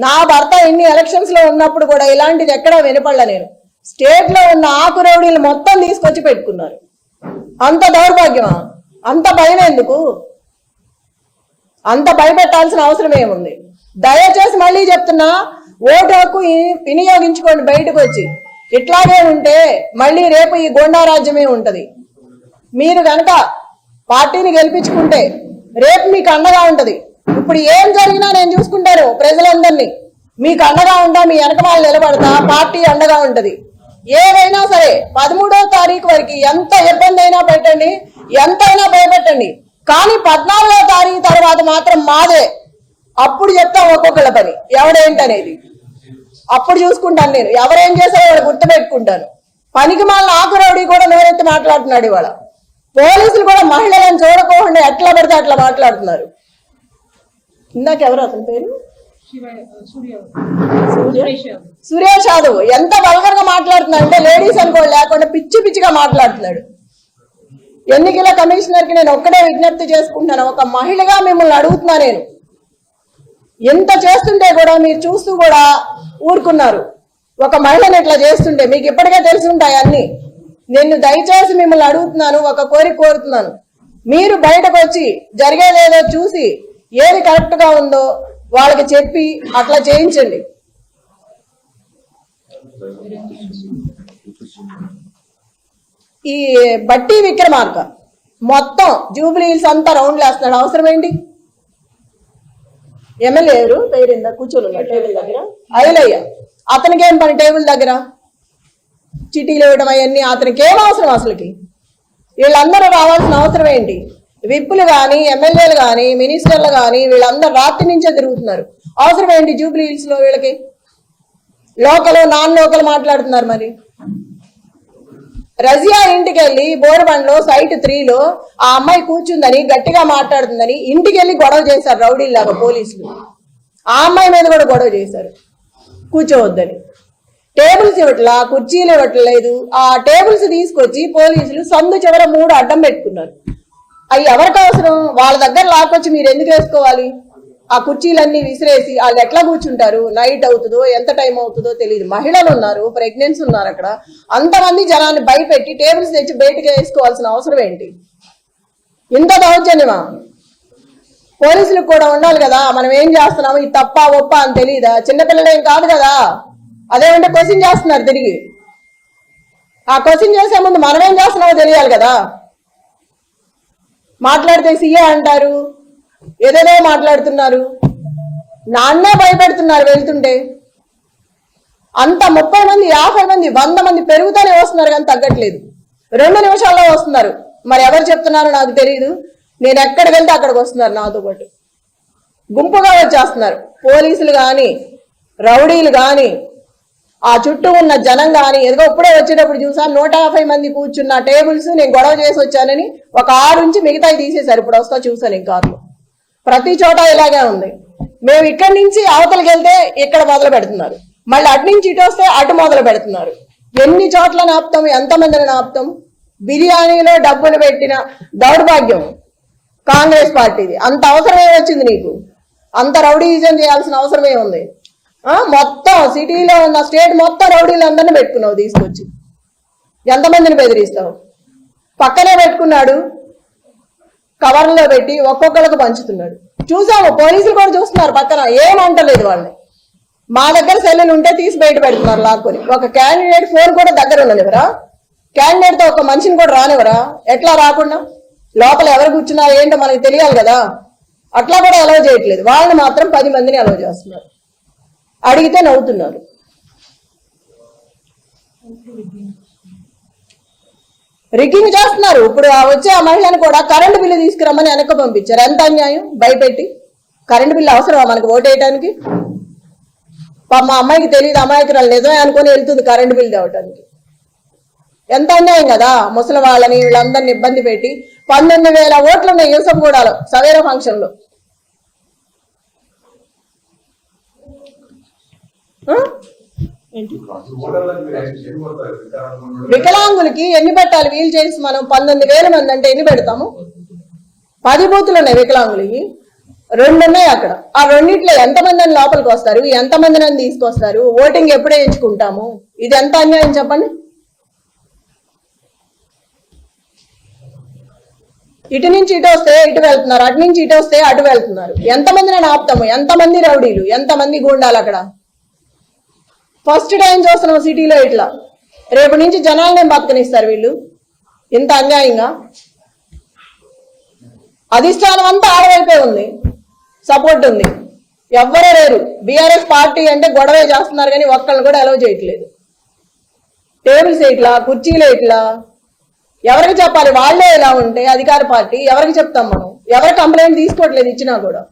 నా భర్త ఇన్ని ఎలక్షన్స్ లో ఉన్నప్పుడు కూడా ఇలాంటిది ఎక్కడా వినపడలే. నేను స్టేట్ లో ఉన్న ఆకు రౌడీలు మొత్తం తీసుకొచ్చి పెట్టుకున్నారు. అంత దౌర్భాగ్యమా? అంత భయం ఎందుకు? అంత భయపెట్టాల్సిన అవసరం ఏముంది? దయచేసి మళ్ళీ చెప్తున్నా, ఓటు హక్కు వినియోగించుకోండి. బయటకు వచ్చి ఇట్లాగే ఉంటే మళ్ళీ రేపు ఈ గోండా రాజ్యమే ఉంటది. మీరు కనుక పార్టీని గెలిపించుకుంటే రేపు మీకు అండగా ఉంటది. ఇప్పుడు ఏం జరిగినా నేను చూసుకుంటాను ప్రజలందరినీ. మీకు అండగా ఉంటా, మీ వెనక వాళ్ళు నిలబడతా, పార్టీ అండగా ఉంటది. ఏదైనా సరే 13వ తారీఖు వరకు ఎంత ఇబ్బంది అయినా పెట్టండి, ఎంతైనా భయపెట్టండి, కానీ 14వ తారీఖు తర్వాత మాత్రం మాదే. అప్పుడు చెప్తాం ఒక్కొక్కళ్ళ పని ఎవడేంటనేది. అప్పుడు చూసుకుంటాను నేను. ఎవరేం చేశారో వాడు గుర్తుపెట్టుకుంటాను. పనికి మాలిన ఆకురౌడీ కూడా నోరెత్తి మాట్లాడుతున్నాడు ఇవాళ. పోలీసులు కూడా మహిళలను చూడకోకుండా ఎట్లా పడితే అట్లా మాట్లాడుతున్నారు. ఇందాక ఎవరు అతని పేరు? సురేష్ యాదవ్ ఎంత వల్గర్ గా మాట్లాడుతున్నాడు అంటే లేడీస్ అనుకోండి లేకుండా పిచ్చి పిచ్చిగా మాట్లాడుతున్నాడు. ఎన్నికల కమిషనర్ కి నేను ఒక్కడే విజ్ఞప్తి చేసుకుంటున్నాను, ఒక మహిళగా మిమ్మల్ని అడుగుతున్నా నేను. ఎంత చేస్తుంటే కూడా మీరు చూస్తూ కూడా ఊరుకున్నారు. ఒక మహిళను ఇట్లా చేస్తుంటే మీకు ఇప్పటికే తెలిసి ఉంటాయి అన్ని. నేను దయచేసి మిమ్మల్ని అడుగుతున్నాను, ఒక కోరిక కోరుతున్నాను. మీరు బయటకు వచ్చి జరిగేదేదో చూసి ఏది కరెక్ట్ గా ఉందో వాళ్ళకి చెప్పి అట్లా చేయించండి. ఈ బట్టి విక్రమార్క మొత్తం జూబ్లీ హిల్స్ అంతా రౌండ్లు వేస్తున్నాడు. అవసరం ఏంటి? ఎమ్మెల్యే ఎవరు పేరిందా కూర్చొని ఉన్నాడు టేబుల్ దగ్గర? ఐలయ్య. అతనికి ఏం పని టేబుల్ దగ్గర? చిటీలు ఇవ్వడం అవన్నీ అతనికి ఏం అవసరం? అసలుకి వీళ్ళందరూ రావాల్సిన అవసరం ఏంటి? విప్పులు కానీ, ఎమ్మెల్యేలు కానీ, మినిస్టర్లు కానీ వీళ్ళందరూ రాత్రి నుంచే తిరుగుతున్నారు. అవసరం ఏంటి జూబ్లీ హిల్స్ లో వీళ్ళకి? లోకల్ నాన్ లోకల్ మాట్లాడుతున్నారు. మరి రజియా ఇంటికి వెళ్ళి బోరబండ్లో సైట్ 3లో ఆ అమ్మాయి కూర్చుందని గట్టిగా మాట్లాడుతుందని ఇంటికి వెళ్ళి గొడవ చేశారు రౌడీలాగా పోలీసులు. ఆ అమ్మాయి మీద కూడా గొడవ చేశారు కూర్చోవద్దని. టేబుల్స్ ఇవ్వట్లా, కుర్చీలు ఇవ్వట్లేదు. ఆ టేబుల్స్ తీసుకొచ్చి పోలీసులు సందు చివర 3 అడ్డం పెట్టుకున్నారు. అవి ఎవరికి అవసరం? వాళ్ళ దగ్గర లాక్కొచ్చి మీరు ఎందుకు వేసుకోవాలి? ఆ కుర్చీలన్నీ విసిరేసి వాళ్ళు ఎట్లా కూర్చుంటారు? నైట్ అవుతుందో ఎంత టైం అవుతుందో తెలియదు. మహిళలు ఉన్నారు, ప్రెగ్నెన్సీ ఉన్నారు. అక్కడ అంతమంది జనాన్ని భయపెట్టి టేబుల్స్ తెచ్చి బయటకు వేసుకోవాల్సిన అవసరం ఏంటి? ఇంత దౌర్జన్యమా? పోలీసులకు కూడా ఉండాలి కదా, మనం ఏం చేస్తున్నాము, ఇది తప్ప ఒప్ప అని తెలియదా? చిన్నపిల్లలేం కాదు కదా. అదేమంటే క్వశ్చన్ చేస్తున్నారు తిరిగి. ఆ క్వశ్చన్ చేసే ముందు మనం ఏం చేస్తున్నామో తెలియాలి కదా. మాట్లాడితే సీఏ అంటారు, ఏదేదో మాట్లాడుతున్నారు, నాన్నే భయపెడుతున్నారు వెళ్తుంటే. అంత 30 మంది 50 మంది 100 మంది పెరుగుతూనే వస్తున్నారు కానీ తగ్గట్లేదు. 2 నిమిషాల్లో వస్తున్నారు. మరి ఎవరు చెప్తున్నారో నాకు తెలియదు. నేను ఎక్కడికి వెళ్తే అక్కడికి వస్తున్నారు నాతో పాటు. గుంపుగా వచ్చేస్తున్నారు పోలీసులు కానీ, రౌడీలు కానీ, ఆ చుట్టూ ఉన్న జనం కానీ. ఏదో ఇప్పుడే వచ్చేటప్పుడు చూసాను 150 మంది కూర్చున్న టేబుల్స్ నేను గొడవ చేసి వచ్చానని ఒక 6 నుంచి మిగతాయి తీసేశారు. ఇప్పుడు వస్తా చూసాను ఈ కార్లో. ప్రతి చోట ఇలాగే ఉంది. మేము ఇక్కడి నుంచి అవతలకి వెళ్తే ఇక్కడ మొదలు పెడుతున్నారు, మళ్ళీ అటు నుంచి ఇటు వస్తే అటు మొదలు పెడుతున్నారు. ఎన్ని చోట్ల నాపుతాం, ఎంతమందిని నాపుతాం? బిర్యానీలో డబ్బులు పెట్టిన దౌర్భాగ్యం కాంగ్రెస్ పార్టీది. అంత అవసరమే వచ్చింది నీకు? అంత రౌడీజం చేయాల్సిన అవసరమే ఉంది? మొత్తం సిటీలో ఉన్న స్టేట్ మొత్తం రౌడీలందరినీ పెట్టుకున్నావు తీసుకొచ్చి. ఎంతమందిని బెదిరిస్తావు? పక్కనే పెట్టుకున్నాడు, కవర్లో పెట్టి ఒక్కొక్కరికి పంచుతున్నాడు. చూసాము, పోలీసులు కూడా చూస్తున్నారు పక్కన, ఏమంటలేదు వాళ్ళని. మా దగ్గర సెల్లులు ఉంటే తీసి బయట పెడుతున్నారు లాక్కొని. ఒక క్యాండిడేట్ ఫోన్ కూడా దగ్గర ఉండనివరా? క్యాండిడేట్ తో ఒక మనిషిని కూడా రానివరా? ఎట్లా రాకుండా? లోపల ఎవరు కూర్చున్నారు ఏంటో మనకు తెలియాలి కదా. అట్లా కూడా అలౌ చేయట్లేదు. వాళ్ళని మాత్రం 10 మందిని అలౌ చేస్తున్నారు. అడిగితే నవ్వుతున్నారు. రిగ్గింగ్ చేస్తున్నారు. ఇప్పుడు వచ్చే ఆ మహిళను కూడా కరెంటు బిల్లు తీసుకురమ్మని వెనక్కి పంపించారు. ఎంత అన్యాయం! భయపెట్టి కరెంటు బిల్లు అవసరమా మనకు ఓటేయడానికి? మా అమ్మాయికి తెలియదు, అమాయకురాలు నిజమే అనుకుని వెళ్తుంది కరెంటు బిల్లు తేవటానికి. ఎంత అన్యాయం కదా. ముసలి వాళ్ళని వీళ్ళందరినీ ఇబ్బంది పెట్టి 19,000 ఓట్లు ఉన్నాయి యూసఫ్గూడలో సవేరా ఫంక్షన్ లో. వికలాంగులకి ఎన్ని పెట్టాలి? వీల్ చైర్స్ మనం 19,000 మంది అంటే ఎన్ని పెడతాము? 10 బూతులు ఉన్నాయి వికలాంగులకి. రెండు ఉన్నాయి అక్కడ. ఆ రెండిట్లో ఎంతమంది అని లోపలికి వస్తారు, ఎంతమందిని అని తీసుకొస్తారు, ఓటింగ్ ఎప్పుడే ఎంచుకుంటాము? ఇది ఎంత అన్యాయం చెప్పండి. ఇటు నుంచి ఇటు వస్తే ఇటు వెళ్తున్నారు, అటు నుంచి ఇటు వస్తే అటు వెళ్తున్నారు. ఎంతమందిని ఆపుతాము? ఎంతమంది రౌడీలు, ఎంతమంది గుండాలు అక్కడ? ఫస్ట్ టైం చూస్తున్నాం సిటీలో ఇట్లా. రేపు నుంచి జనాలనే బతకనిస్తారు వీళ్ళు ఇంత అన్యాయంగా. అధిష్టానం అంతా ఆడవైపే ఉంది, సపోర్ట్ ఉంది, ఎవ్వరూ లేరు. బీఆర్ఎస్ పార్టీ అంటే గొడవే చేస్తున్నారు కానీ ఒక్కళ్ళు కూడా అలౌ చేయట్లేదు. టేబుల్స్ ఇట్లా, కుర్చీలు ఇట్లా. ఎవరికి చెప్పాలి? వాళ్లే ఇలా ఉంటే అధికార పార్టీ ఎవరికి చెప్తాం మనం? ఎవరు కంప్లైంట్ తీసుకోవట్లేదు ఇచ్చినా కూడా.